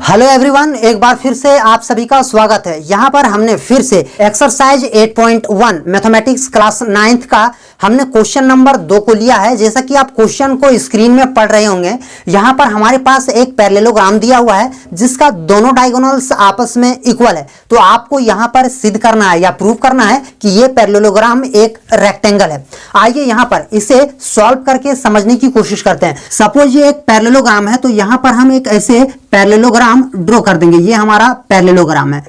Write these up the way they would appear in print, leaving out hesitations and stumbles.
Hello everyone, एक बार फिर से आप सभी का स्वागत है। यहाँ पर हमने फिर से एक्सरसाइज 8.1 मैथमेटिक्स क्लास 9th का हमने क्वेश्चन नंबर 2 को लिया है। जैसा कि आप क्वेश्चन को स्क्रीन में पढ़ रहे होंगे, यहाँ पर हमारे पास एक पैरेललोग्राम दिया हुआ है जिसका दोनों डायगोनल्स आपस में इक्वल है। तो आपको यहाँ पर सिद्ध करना है या प्रूव करना है कि ये पैरेललोग्राम एक रेक्टेंगल है। आइए यहाँ पर इसे सॉल्व करके समझने की कोशिश करते हैं। सपोज ये एक पैरेललोग्राम है, तो यहाँ पर हम एक ऐसे पैरेललोग्राम ड्रॉ कर देंगे। ये हमारा पैरेललोग्राम है।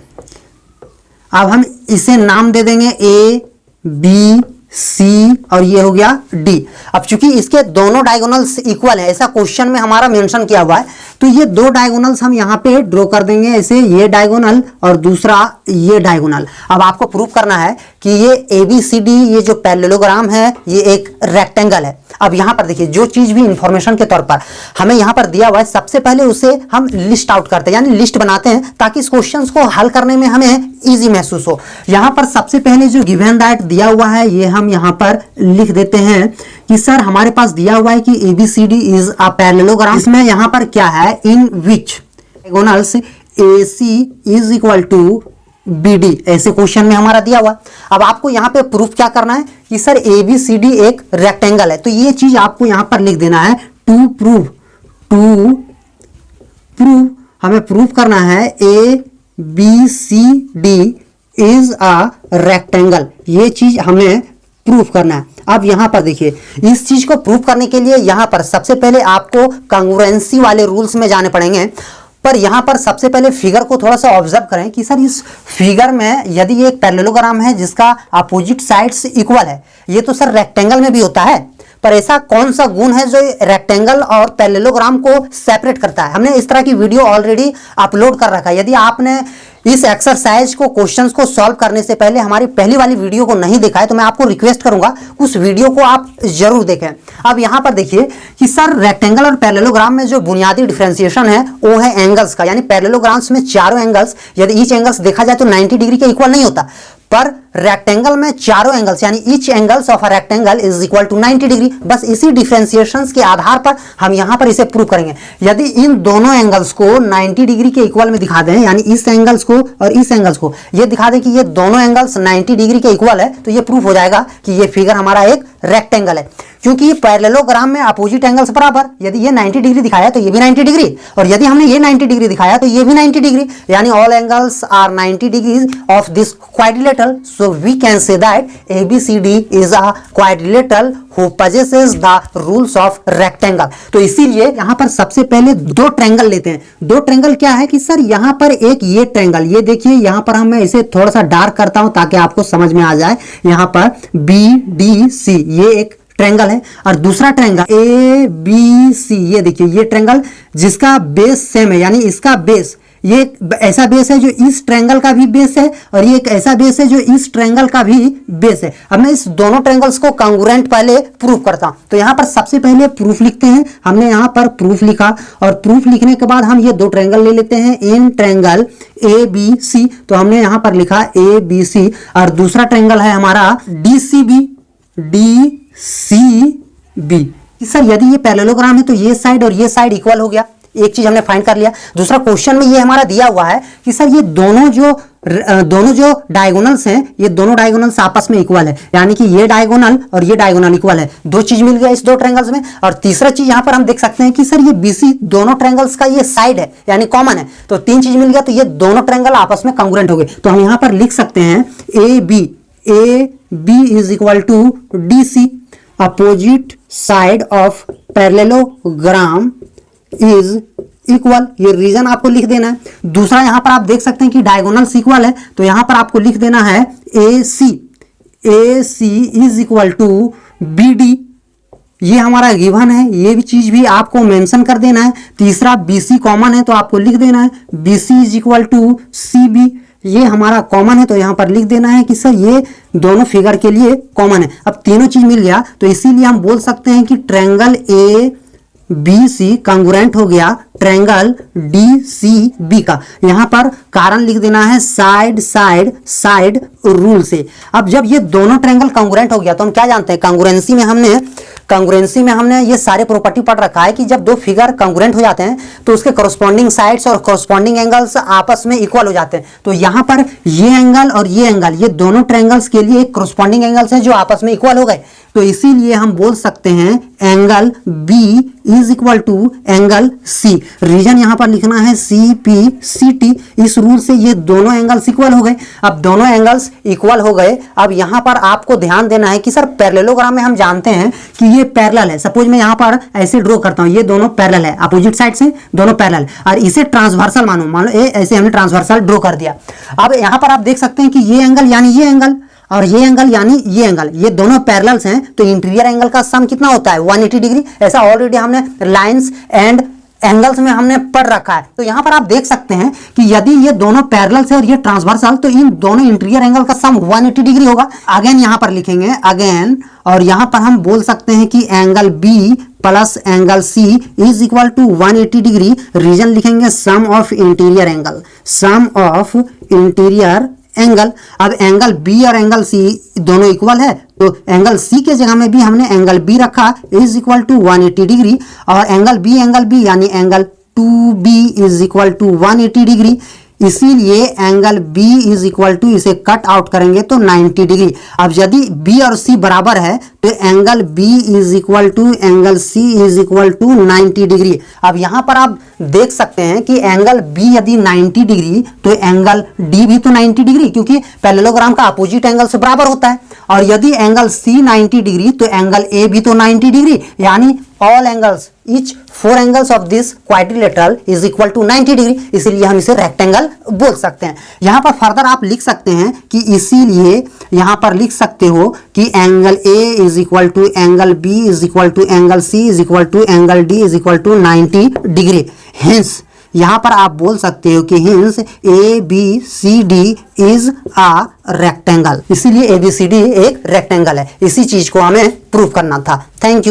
अब हम इसे नाम दे देंगे ए बी सी और ये हो गया डी। अब चूंकि इसके दोनों डायगोनल्स इक्वल है, ऐसा क्वेश्चन में हमारा मेंशन किया हुआ है, तो ये दो डायगोनल्स हम यहाँ पे ड्रॉ कर देंगे, ऐसे ये डायगोनल और दूसरा ये डायगोनल। अब आपको प्रूव करना है कि ये ए बी सी डी ये जो पैरेललोग्राम है ये एक रेक्टेंगल है। अब यहाँ पर देखिए, जो चीज भी इंफॉर्मेशन के तौर पर हमें यहाँ पर दिया हुआ है, सबसे पहले उसे हम लिस्ट आउट करते हैं, यानी लिस्ट बनाते हैं, ताकि इस क्वेश्चन को हल करने में हमें इजी महसूस हो। यहाँ पर सबसे पहले जो गिवन दैट दिया हुआ है ये हम यहाँ पर लिख देते हैं कि सर हमारे पास दिया हुआ है कि ABCD इज अ पैरेललोग्राम। इसमें यहाँ पर क्या है, in which diagonals AC is equal to BD, ऐसे क्वेश्चन में हमारा दिया हुआ। अब आपको यहाँ पे प्रूफ क्या करना है कि सर ABCD एक रेक्टेंगल है, तो ये चीज आपको यहाँ पर लिख देना है। टू प्रूव हमें प्रूफ करना है ABCD इज अ रेक्टेंगल, ये चीज हमें प्रूफ करना है। अब यहाँ पर देखिए, इस चीज को प्रूफ करने के लिए यहाँ पर सबसे पहले आपको कांग्रुएंसी वाले रूल्स में जाने पड़ेंगे। पर यहाँ पर सबसे पहले फिगर को थोड़ा सा ऑब्जर्व करें कि सर इस फिगर में यदि ये एक पैरेललोग्राम है जिसका अपोजिट साइड्स इक्वल है, ये तो सर रेक्टेंगल में भी होता है, पर ऐसा कौन सा गुण है जो रेक्टेंगल और पैरेललोग्राम को सेपरेट करता है। हमने इस तरह की वीडियो ऑलरेडी अपलोड कर रखा है। यदि आपने इस एक्सरसाइज को, क्वेश्चंस को सॉल्व करने से पहले हमारी पहली वाली वीडियो को नहीं देखा है, तो मैं आपको रिक्वेस्ट करूंगा उस वीडियो को आप जरूर देखें। अब यहाँ पर देखिए कि सर रेक्टेंगल और पैरेललोग्राम में जो बुनियादी डिफरेंशिएशन है वो है एंगल्स का, यानी पैरेललोग्राम्स में चारों एंगल्स, यदि ईच एंगल्स देखा जाए तो 90 डिग्री के इक्वल नहीं होता, पर रेक्टेंगल में चारों एंगल्स यानी each angles of a rectangle is equal to 90 degree. बस इसी डिफरेंशिएशंस के आधार पर हम यहाँ पर इसे प्रूव करेंगे। यदि इन दोनों एंगल्स को 90 डिग्री के इक्वल में दिखा दें, यानी इस एंगल्स को और इस एंगल्स को ये दिखा दें कि ये दोनों एंगल्स 90 डिग्री के इक्वल है, तो ये प्रूफ हो जाएगा कि ये फिगर हमारा एक रेक्टेंगल है। क्योंकि पैरेललोग्राम में अपोजिट एंगल्स बराबर, यदि ये 90 डिग्री दिखाया तो ये भी 90 डिग्री, और यदि हमने ये 90 डिग्री दिखाया तो ये भी 90 डिग्री, यानी all angles are 90 degrees of this quadrilateral. So we can say that ABCD is a quadrilateral who possesses the rules of rectangle. तो इसीलिए यहाँ पर सबसे पहले दो ट्रायंगल लेते हैं। दो ट्रायंगल क्या है कि सर यहाँ पर एक ये ट्रायंगल, ये देखिए यहाँ पर मैं इसे थोड़ा सा डार्क करता हूं ताकि आपको समझ में आ जाए। यहाँ पर BDC ये एक ट्रायंगल है, और दूसरा ट्रायंगल ABC, ये देखिए ये ट्रायंगल जिसका बेस सेम है, यानी इसका बेस, ये ऐसा बेस है जो इस ट्रायंगल का भी बेस है, और ये एक ऐसा बेस है जो इस ट्रायंगल का भी बेस है। अब मैं इस दोनों ट्रायंगल्स को कांग्रुएंट पहले प्रूफ करता हूं। तो यहाँ पर सबसे पहले प्रूफ लिखते हैं। हमने यहाँ पर प्रूफ लिखा, और प्रूफ लिखने के बाद हम ये दो ट्रायंगल ले लेते हैं इन ट्रायंगल ABC। तो हमने यहाँ पर लिखा ABC, और दूसरा ट्रायंगल है हमारा DCB। सर यदि ये पैरेललोग्राम है तो ये साइड और ये साइड इक्वल हो गया, एक चीज हमने फाइंड कर लिया। दूसरा क्वेश्चन में ये हमारा दिया हुआ है कि सर ये दोनों जो डायगोनल्स हैं, ये दोनों डायगोनल्स आपस में इक्वल है, यानी कि ये डायगोनल और ये डायगोनल इक्वल है। दो चीज मिल गया इस दो ट्रायंगल्स में। और तीसरा चीज यहाँ पर हम देख सकते हैं कि सर ये BC दोनों ट्रायंगल्स का ये साइड है, यानी कॉमन है। तो तीन चीज मिल गया, तो ये दोनों ट्रायंगल आपस में कांग्रुएंट हो गए। तो हम यहाँ पर लिख सकते हैं AB is equal to DC, opposite side of parallelogram is equal। ये रीजन आपको लिख देना है। दूसरा यहाँ पर आप देख सकते हैं कि डायगोनल्स इक्वल है, तो यहाँ पर आपको लिख देना है AC is equal to BD। ये हमारा गिवन है, ये भी चीज भी आपको मेंशन कर देना है। तीसरा BC कॉमन है, तो आपको लिख देना है BC is equal to CB। ये हमारा कॉमन है, तो यहाँ पर लिख देना है कि सर ये दोनों फिगर के लिए कॉमन है। अब तीनों चीज मिल गया, तो इसीलिए हम बोल सकते हैं कि ट्रायंगल ABC कांग्रुएंट हो गया ट्रायंगल DCB का। यहाँ पर कारण लिख देना है साइड रूल से। अब जब ये दोनों ट्रायंगल कांग्रुएंट हो गया, तो हम क्या जानते हैं, कांग्रुएंसी में हमने कंग्रुएंसी में हमने ये सारे प्रॉपर्टी पढ़ रखा है कि जब दो फिगर कंग्रुएंट हो जाते हैं तो उसके कॉरस्पॉन्डिंग साइड्स और कॉरस्पॉन्डिंग एंगल्स आपस में इक्वल हो जाते हैं। तो यहाँ पर ये एंगल और ये एंगल, ये दोनों ट्रायंगल्स के लिए कॉरस्पॉन्डिंग एंगल्स हैं जो आपस में इक्वल हो गए। तो इसीलिए हम बोल सकते हैं angle B is equal to angle C। Reason यहां पर लिखना है CPCT। इस रूल से ये दोनों एंगल्स इक्वल हो गए। अब दोनों एंगल्स इक्वल हो गए, अब यहां पर आपको ध्यान देना है कि सर पैरेललोग्राम में हम जानते हैं कि ये पैरेलल है। सपोज मैं यहां पर ऐसे ड्रॉ करता हूं, ये दोनों पैरेलल है, अपोजिट साइड से दोनों पैरेलल, और इसे ट्रांसवर्सल मान लो ऐसे हमने ट्रांसवर्सल ड्रॉ कर दिया। अब यहां पर आप देख सकते हैं कि ये एंगल यानी ये एंगल और ये एंगल यानी ये एंगल, ये दोनों पैरेलल्स हैं। तो इंटीरियर एंगल का सम कितना होता है 180 डिग्री। ऐसा ऑलरेडी हमने लाइंस एंड एंगल्स में हमने पढ़ रखा है। तो यहां पर आप देख सकते हैं कि यदि ये दोनों पैरेलल्स है और ये ट्रांसवर्सल, तो इन दोनों इंटीरियर एंगल का सम 180 डिग्री होगा। अगेन यहां पर लिखेंगे अगेन, और यहां पर हम बोल सकते हैं कि angle B plus angle C is equal to 180 degree. Reason लिखेंगे sum of interior angle, sum of interior angle. अब एंगल B और एंगल C दोनों इक्वल है, तो एंगल C के जगह में भी हमने एंगल B रखा इज इक्वल टू 180 डिग्री, और एंगल B यानी angle 2B is equal to 180 degree. इसीलिए angle B is equal to, इसे कट आउट करेंगे तो 90 डिग्री। अब यदि B और C बराबर है तो angle B is equal to angle C is equal to 90 degree. अब यहां पर आप देख सकते हैं कि एंगल B यदि 90 डिग्री तो एंगल D भी तो 90 डिग्री, क्योंकि पैरेललोग्राम का अपोजिट एंगल से बराबर होता है। और यदि एंगल C 90 डिग्री तो एंगल A भी तो 90 डिग्री, यानी all angles each 4 angles of this quadrilateral is equal to 90 degree. इसीलिए हम इसे रेक्टेंगल बोल सकते हैं। यहां पर फर्दर आप लिख सकते हैं कि इसीलिए यहां पर लिख सकते हो कि angle A is equal to angle B is equal to angle C is equal to angle D is equal to 90 degree. Hence यहां पर आप बोल सकते हो कि hence ABCD is a rectangle. इसीलिए ABCD एक रेक्टेंगल है। इसी चीज को हमें प्रूव करना था। Thank you.